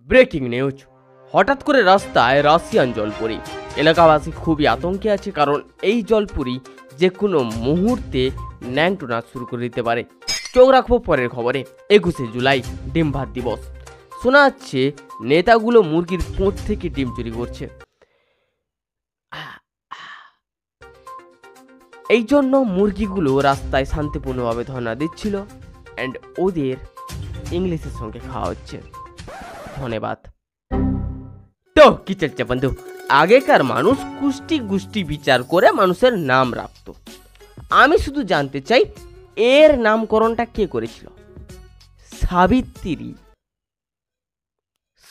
Breaking news, হঠাৎ করে রাস্তায় রাশিয়ান জলপরি। এলাকাবাসী খুবই আতঙ্কে আছে, কারণ এই জলপরি যে কোনো মুহূর্তে ন্যাংটো নাচ শুরু করে দিতে পারে। চোখ রাখবো পরের খবরে। 21শে জুলাই ডিম ভাত দিবস। শোনা যাচ্ছে নেতাগুলো মুরগির পোঁত থেকে ডিম চুরি করছে। এই জন্য মুরগিগুলো রাস্তায় শান্তিপূর্ণভাবে ধর্ণা দিচ্ছিল অ্যান্ড ওদের ইংলিশের সঙ্গে খাওয়া হচ্ছে। ধন্যবাদ। তো কি চলছে বন্ধু, আগেকার মানুষ কুষ্টি গুষ্টি বিচার করে মানুষের নাম রাখত। আমি শুধু জানতে চাই এর নামকরণটা কে করেছিল? সাবিত্রী,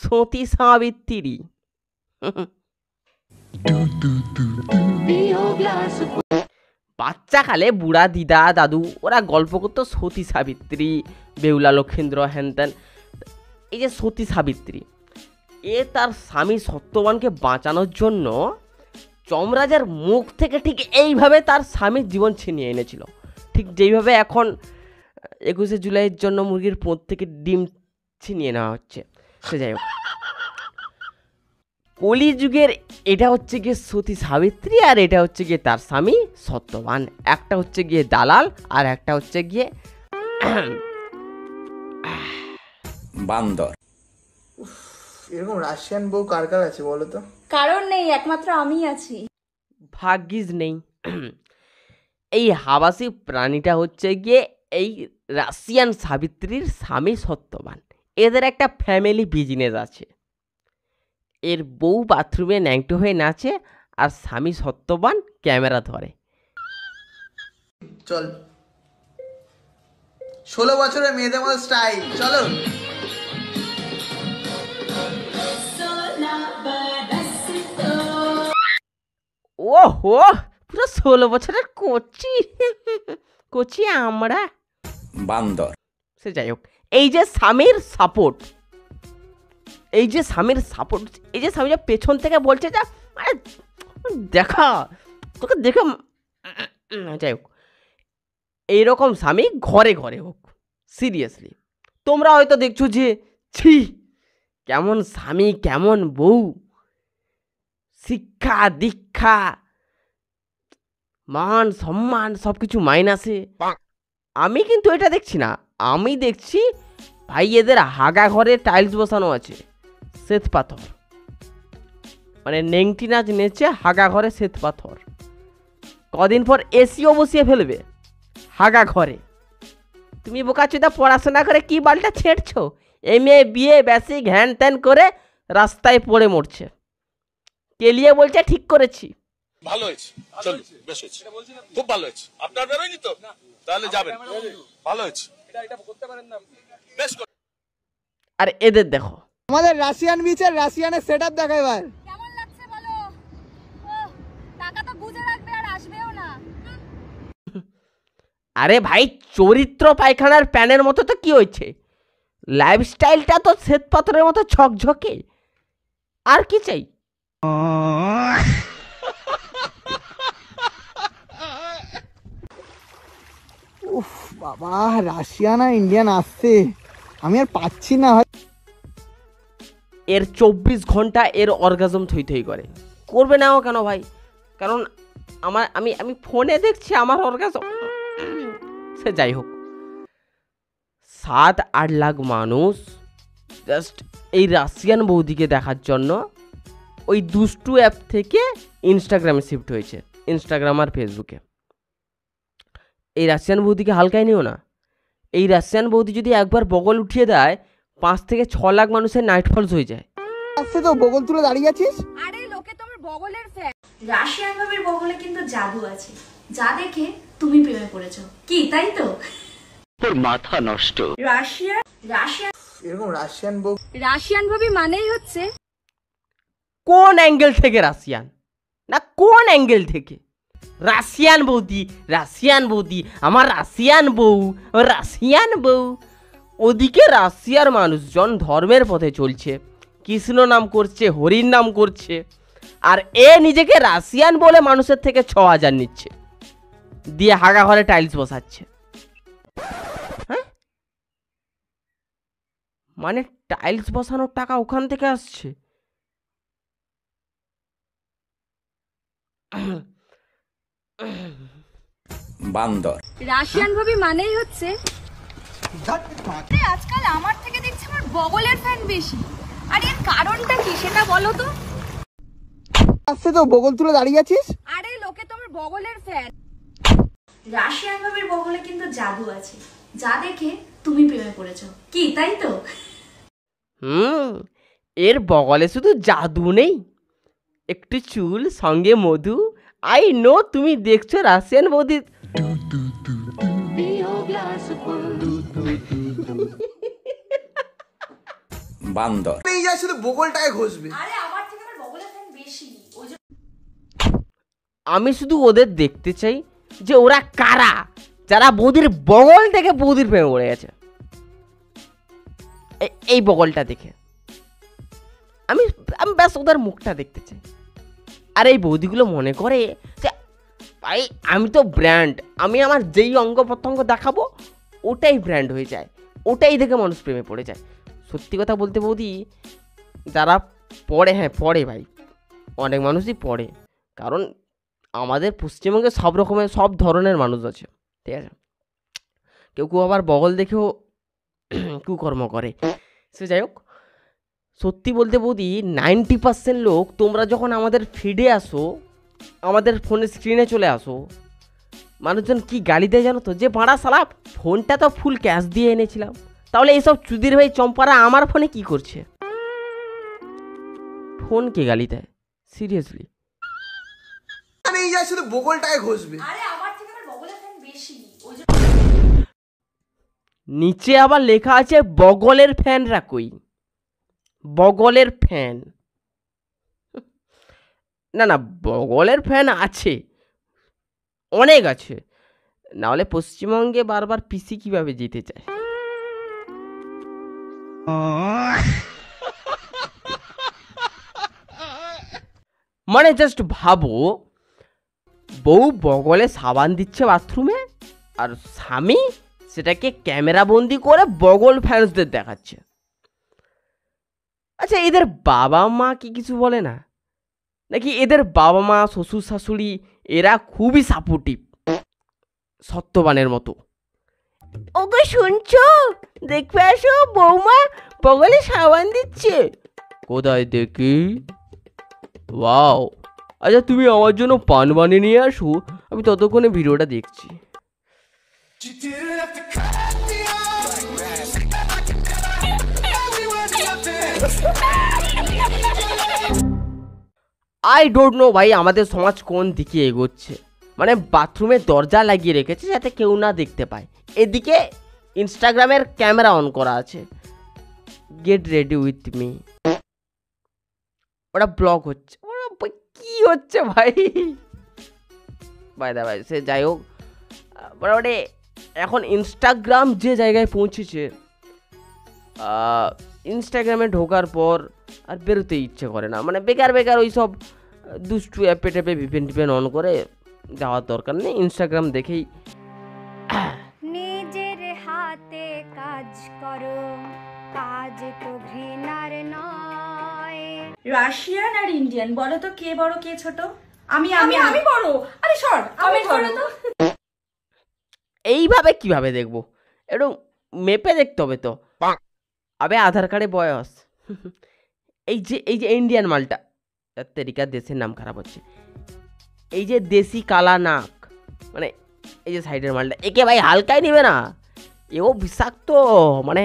সতী সাবিত্রী। বাচ্চাকালে বুড়া দিদা দাদু ওরা গল্প করতো সতী সাবিত্রী, বেহুলা লক্ষেন্দ্র, হ্যান ত্যান। এই যে সতী সাবিত্রী, এ তার স্বামী সত্যবানকে বাঁচানোর জন্য যমরাজের মুখ থেকে ঠিক এইভাবে তার স্বামীর জীবন ছিনিয়ে এনেছিল। ঠিক যেইভাবে এখন 21শে জুলাইয়ের জন্য মুরগির পোঁত থেকে ডিম ছিনিয়ে নেওয়া হচ্ছে। সে যাই হোক, কলিযুগের এটা হচ্ছে গিয়ে সতী সাবিত্রী, আর এটা হচ্ছে গিয়ে তার স্বামী সত্যবান। একটা হচ্ছে গিয়ে দালাল, আর একটা হচ্ছে গিয়ে বান্দর। এরকম রাশিয়ান বউ কার কার আছে বলো তো? কারণ নেই, একমাত্র আমি আছি। ভাগ্যিস নেই। এই হাবাসি প্রাণীটা হচ্ছে গিয়ে এই রাশিয়ান সাবিত্রীর স্বামী সত্যবান। এদের একটা ফ্যামিলি বিজনেস আছে। এর বউ বাথরুমে ন্যাংটো হয়ে নাচে, আর স্বামী সত্যবান ক্যামেরা ধরে। চল 16 বছরের মেয়েদের মতো স্টাইল, চলো। ওহো, পুরো 16 বছরের কচি কচি আমরা বান্দর। সে যাই হোক, এই যে স্বামীর সাপোর্ট, এই যে স্বামীর সাপোর্ট, এই যে স্বামী পেছন থেকে বলছে যে আরে দেখা তোকে দেখে, যাই হোক, এইরকম স্বামী ঘরে ঘরে হোক। সিরিয়াসলি তোমরা হয়তো দেখছো যে ছি কেমন স্বামী কেমন বউ, শিক্ষা দীক্ষা মান সম্মান সবকিছু মাইনাসে। আমি কিন্তু এটা দেখছি না, আমি দেখছি ভাই এদের হাগা ঘরে টাইলস বসানো আছে, শ্বেত পাথর, মানে নেংটি নাচ নেচে হাগা ঘরে শ্বেত পাথর। কদিন পর এসিও বসিয়ে ফেলবে হাগা ঘরে। তুমি বোকাচোদা পড়াশোনা করে কি বালটা ছেড়ছো? MA BA বেসিক হ্যান ত্যান করে রাস্তায় পড়ে মরছে। কেলিয়ে বলছে ঠিক করেছি। ভালো হয়েছে, চল বেশ হয়েছে, খুব ভালো হয়েছে। আপনার বেরোয়নি তো, তাহলে যাবেন। ভালো হয়েছে, এটা করতে পারেন না বেশ। আর এদের দেখো, আমাদের রাশিয়ান বিচের রাশিয়ানের সেটআপ দেখা এবার। কেমন লাগছে বলো? ওহ, টাকা তো বুঝে রাখবে আর আসবেও না। আরে ভাই চরিত্র পায়খানার প্যানের মতো তো কি হয়েছে, লাইফস্টাইলটা তো শ্বেত পাথরের মতো ঝকঝকে। আর কি চাই? উফ বাবা, রাশিয়ান আর ইন্ডিয়ান আসছে, আমি আর পাচ্ছি না। এর 24 ঘন্টা এর অর্গাজম থই থই করে। করবে নাও কেন ভাই? কারণ আমি ফোনে দেখছি আমার অর্গাজম। সে যাই হোক, 7-8 লাখ মানুষ জাস্ট এই রাশিয়ান বৌদিকে দেখার জন্য ওই দুষ্টু অ্যাপ থেকে ইনস্টাগ্রামে শিফট হয়েছে, ইনস্টাগ্রাম আর ফেসবুকে। এই রাশিয়ান বৌদিকে হালকায় নিও না। এই রাশিয়ান বৌদি যদি একবার বগল উঠিয়ে দেয়, 5 থেকে 6 লাখ মানুষের নাইট ফলস হয়ে যায়। আসছে তো, বগল তুলে দাঁড়িয়ে আছিস। আরে লোকে তোমার বগলের ফ্যান। রাশিয়ান ভাবির বগলে কিন্তু জাদু আছে, যা দেখে তুমি প্রেমে পড়েছো। কি তাই তো? তোর মাথা নষ্ট। রাশিয়ান এরকম রাশিয়ান বউ, রাশিয়ান ভাবি মানেই হচ্ছে কোন অ্যাঙ্গেল থেকে রাশিয়ান, না কোন অ্যাঙ্গেল থেকে? রাশিয়ান বৌদি, রাশিয়ান বৌদি, আমার রাশিয়ান বউ, রাশিয়ান বউ। ওদিকে রাশিয়ার মানুষজন ধর্মের পথে চলছে, কৃষ্ণ নাম করছে, হরির নাম করছে, আর এ নিজেকে রাশিয়ান বলে মানুষের থেকে 6000 নিচ্ছে, দিয়ে হাগা ঘরে টাইলস বসাচ্ছে। হ্যাঁ, মানে টাইলস বসানোর টাকা ওখান থেকে আসছে। বান্দর, রাশিয়ান ভাবি মানেই হচ্ছে আজকাল আমার থেকে দেখছি আমার বগলের ফ্যান বেশি। আর এর কারণটা কি সেটা বলো তো। আসছে তো, বগল তুলে দাঁড়িয়ে আছিস। আরে লোকে তোমার বগলের ফ্যান। রাশিয়ান ভাবির বগলে কিন্তু জাদু আছে, যা দেখে তুমি প্রেমে পড়েছো, কি তাই তো? এর বগলে শুধু জাদু নেই, একটু চুল সঙ্গে মধু। আই নো তুমি দেখছো রাশিয়ান বৌদি। বান্দর, এই যা শুধু বগলটায় ঘষবে। আরে আমার থেকে আমার বগলের ফ্যান বেশি, ওই যে। আমি শুধু ওদের দেখতে চাই যে ওরা কারা, যারা বৌদির বগল থেকে বৌদির প্রেমে পড়ে গেছে। এই বগলটা দেখে আমি আমি ব্যাস ওদের মুখটা দেখতে চাই। আর এই বৌদিগুলো মনে করে যে ভাই আমি তো ব্র্যান্ড, আমি আমার যেই অঙ্গ প্রত্যঙ্গ দেখাবো ওটাই ব্র্যান্ড হয়ে যায়, ওটাই দেখে মানুষ প্রেমে পড়ে যায়। সত্যি কথা বলতে বৌদি, যারা পড়ে, হ্যাঁ পড়ে ভাই, অনেক মানুষই পড়ে, কারণ আমাদের পশ্চিমবঙ্গে সব রকমের সব ধরনের মানুষ আছে, ঠিক আছে। কেউ কেউ আবার বগল দেখেও কুকর্ম করে। সে যাই হোক, সত্যি বলতে বৌদি 90% লোক তোমরা যখন আমাদের ফিডে আসো, আমাদের ফোনের স্ক্রিনে চলে আসো, মানুষজন কি গালি দেয় জানো তো, যে ভাড়া সালা ফোনটা তো ফুল ক্যাশ দিয়ে এনেছিলাম, তাহলে এইসব চুদির ভাই চম্পারা আমার ফোনে কি করছে। ফোনকে গালি দেয় সিরিয়াসলি। এই যা শুধু বগলটায় ঘষবে। আরে আমার থেকে আমার বগলের ফ্যান বেশি, ওই যে। নিচে আবার লেখা আছে বগলের ফ্যানরা কই, বগলের ফ্যান। না না, বগলের ফ্যান আছে, অনেক আছে, নাহলে পশ্চিমবঙ্গে বারবার পিসি কিভাবে যেতে চায়। মানে জাস্ট ভাবো, বউ বগলে সাবান দিচ্ছে বাথরুমে, আর স্বামী সেটাকে ক্যামেরা বন্দি করে বগল ফ্যান্সদের দেখাচ্ছে। আচ্ছা, এদের বাবা মা কি কিছু বলে না, নাকি এদের বাবা মা শ্বশুর শাশুড়ি এরা খুবই সাপোর্টিভ, সত্যবানের মতো? ওকে শুনছো, দেখবে আসো বৌমা বগলে সাবান দিচ্ছে। কোথায় দেখি? ওয়াও, আচ্ছা তুমি আমার জন্য পান বানিয়ে নিয়ে আসো, আমি ততক্ষণে ভিডিওটা দেখছি। আই ডোন্ট নো ভাই, আমাদের সমাজ কোন দিকে এগোচ্ছে। মানে বাথরুমে দরজা লাগিয়ে রেখেছে যাতে কেউ না দেখতে পায়, এদিকে ইনস্টাগ্রামের ক্যামেরা অন করা আছে, গেট রেডি উইথ মি, ওটা ব্লগ হচ্ছে। কি হচ্ছে ভাই? ভাই সে যাই হোক, মোটামুটি এখন ইনস্টাগ্রাম যে জায়গায় পৌঁছেছে, ইনস্টাগ্রামে ঢোকার পর আর বেরোতে ইচ্ছে করে না। মানে বেকার ওই সব দুষ্টু অ্যাপে ট্যাপে ভিপেন অন করে যাওয়ার দরকার নেই, ইনস্টাগ্রাম দেখেই। নিজের হাতে কাজ করো, কাজ তো ঘৃণার নয়। রাশিয়ান আর ইন্ডিয়ান, বলো তো কে বড় কে ছোট? আমি বড়। আরে সর, কমেন্ট করো তো। এইভাবে কিভাবে দেখবো? একটু মেপে দেখতে হবে তো। আবে আধার কার্ডে বয়স। এই যে ইন্ডিয়ান মালটা, তেরিকা দেশের নাম খারাপ হচ্ছে। এই যে দেশি কালা নাক, মানে এই যে সাইডের মালটা, একে ভাই হালকাই নেবে না, এও বিষাক্ত। মানে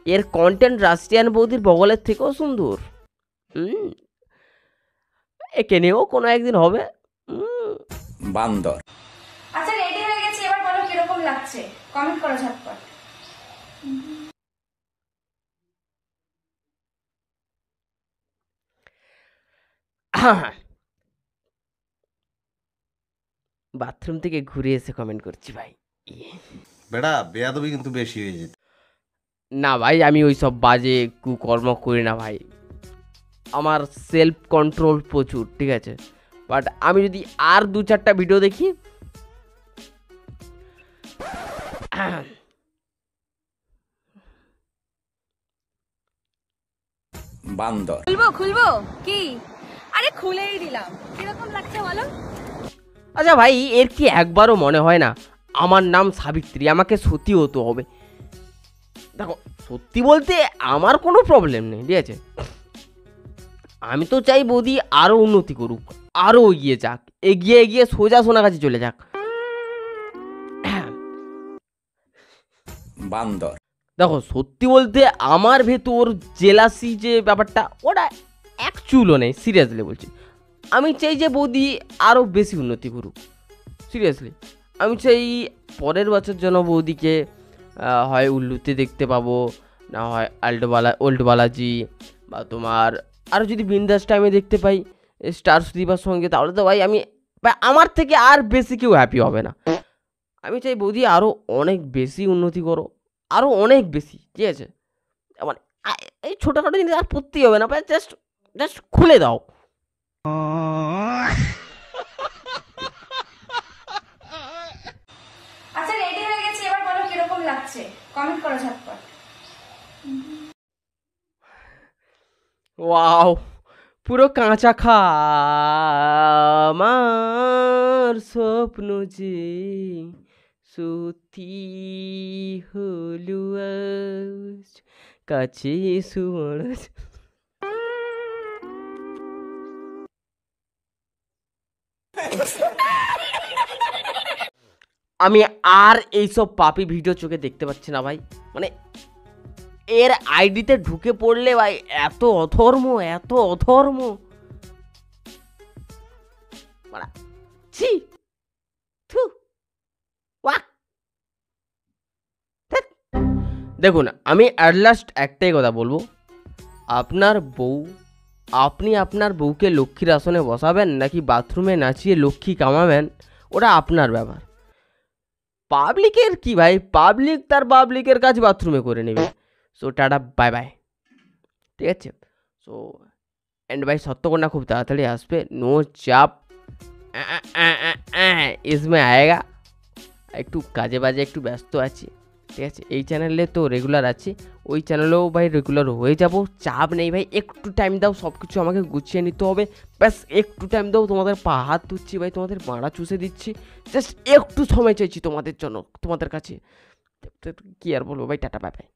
এর কন্টেন্ট রাশিয়ান বৌদির বগলের থেকেও সুন্দর। একে নিয়েও কোনো একদিন হবে। বান্দর, আচ্ছা রেডি হয়ে গেছি, এবার বলো কিরকম লাগছে, কমেন্ট করো ঝটপট। বাথরুম থেকে ঘুরে এসে কমেন্ট করছি ভাই। বেটা বেয়াদবি কিন্তু বেশি হয়ে যেত। না ভাই, আমি ওই সব বাজে কুকর্ম করি না ভাই, আমার সেলফ কন্ট্রোল প্রচুর, ঠিক আছে। বাট আমি যদি আর 2-4টা ভিডিও দেখি, বান্দর খুলবো খুলবো কি? আরে খুলেই দিলাম, কিরকম লাগছে বলো? আচ্ছা ভাই, এর কি একবারও মনে হয় না আমার নাম সাবিত্রী, আমাকে সতী হতে হবে? দেখো, সত্যি বলতে আমার কোনো প্রবলেম নেই, ঠিক আছে? আমি তো চাই বৌদি আরো উন্নতি করুক, আরো এগিয়ে যাক, এগিয়ে এগিয়ে সোজা সোনাগাছি চলে যাক। বান্দর দেখো, সত্যি বলতে আমার ভেতর জেলাসি যে ব্যাপারটা, ওটা এক চুলও নেই, সিরিয়াসলি বলছি। আমি চাই যে বৌদি আরও বেশি উন্নতি করুক, সিরিয়াসলি। আমি চাই পরের বছর যেন বৌদিকে হয় উল্লুতে দেখতে পাবো, না হয় ওল্ড বালাজি, বা তোমার আরও যদি বিন্দাস টাইমে দেখতে পাই স্টার সুদীপার সঙ্গে, তাহলে তো ভাই আমার থেকে আর বেশি কেউ হ্যাপি হবে না। আমি চাই বৌদি আরও অনেক বেশি উন্নতি করো, আরও অনেক বেশি, ঠিক আছে? মানে এই ছোটোখাটো জিনিস আর পড়তেই হবে না, জাস্ট জাস্ট খুলে দাও। আচ্ছা রেডি হয়ে গেছি, এবার বলো কিরকম লাগছে, কমেন্ট করো ঝটপট। ওয়াও, পুরো কাঁচা আমার স্বপ্ন যে সত্যি হলো আজ, কাছে সুমর। আমি আর এইসব পাপি ভিডিও চোখে দেখতে পাচ্ছি না ভাই। মানে এর আইডিতে ঢুকে পড়লে ভাই এত অধর্ম, এত অধর্ম, মানে ছি, থু, ওয়াক। ধ্যাৎ। দেখুন, আমি অ্যাট লাস্ট একটাই কথা বলবো, আপনি আপনার বউকে লক্ষ্মীর আসনে বসাবেন নাকি বাথরুমে নাচিয়ে লক্ষ্মী কামাবেন, ওটা আপনার ব্যাপার। পাবলিকের কি ভাই, পাবলিক তার পাবলিকের কাজ বাথরুমে করে নেবে। সো টাটা, বাই বাই, ঠিক আছে? সো এন্ড ভাই, সত্যকন্যা খুব তাড়াতাড়ি আসবে, নো চাপ, ইসমে আয়েগা। একটু কাজে বাজে একটু ব্যস্ত আছি, ঠিক আছে? এই চ্যানেলে তো রেগুলার আছি, ওই চ্যানেলেও ভাই রেগুলার হয়ে যাব, চাপ নেই ভাই। একটু টাইম দাও, সব কিছু আমাকে গুছিয়ে নিতে হবে, ব্যাস একটু টাইম দাও। তোমাদের পা হাত ধুচ্ছি ভাই, তোমাদের মাড়া চুষে দিচ্ছি, জাস্ট একটু সময় চাইছি তোমাদের জন্য, তোমাদের কাছে। কি আর বলবো ভাই, টাটা, বাই বাই।